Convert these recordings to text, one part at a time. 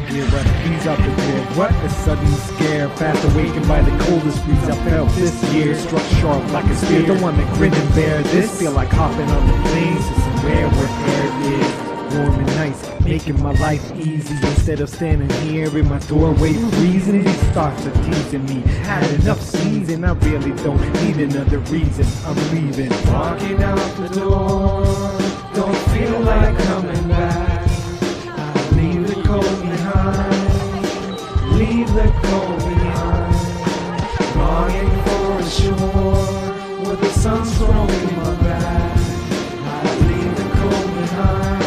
gear, but he's up the grid. What a sudden scare, fast awakened by the coldest breeze I felt this year. Struck sharp like a spear, don't want to grin and bear this. Feel like hopping on the plains to somewhere where air is warm and nice, making my life easy. Instead of standing here in my doorway freezing, these thoughts are teasing me. Had enough season, I really don't need another reason. I'm leaving. Walking out the door, don't feel like coming back. I leave the cold behind, leave the cold behind. Longing for a shore where the sun's strolling my back. I leave the cold behind.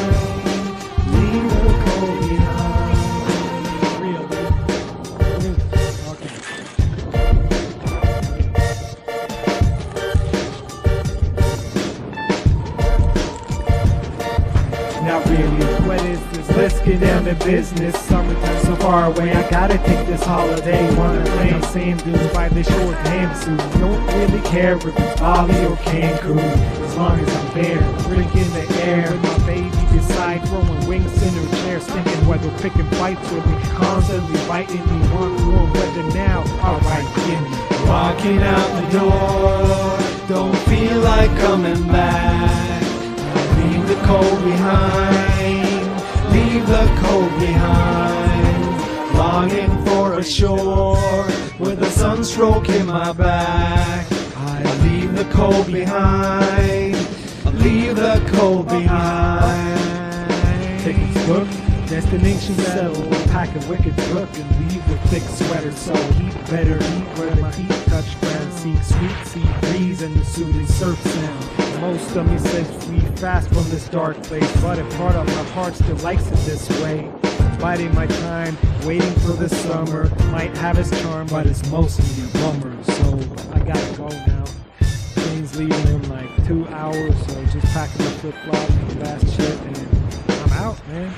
Not really, what is this? Let's get down to business. Summertime so far away, I gotta take this holiday. Wanna play on sand dunes by the shore of Hamsu. Don't really care if it's Bali or Cancun, as long as I'm there, drinking the air. With my baby beside, throwing wings in her chair, stinking weather, picking fights with me, constantly biting me. Want warm weather now? Alright, give me. Walking out the door, don't feel like coming back. Leave the cold behind, leave the cold behind. Longing for a shore with the sun stroking my back. I leave the cold behind, leave the cold behind. Tickets booked, destination settled. Pack a wicked book and leave with thick sweater. So heat better eat where my feet touch ground. Seek sweet sea breeze and the soothing surf sound. Most of me says flee fast from this dark place, but a part of my heart still likes it this way. Biding my time, waiting till the summer. Might have its charm, but it's mostly a bummer. So I gotta go now. Train's leaving in like 2 hours, so just packing my flip-flops and fast shit, and I'm out, man.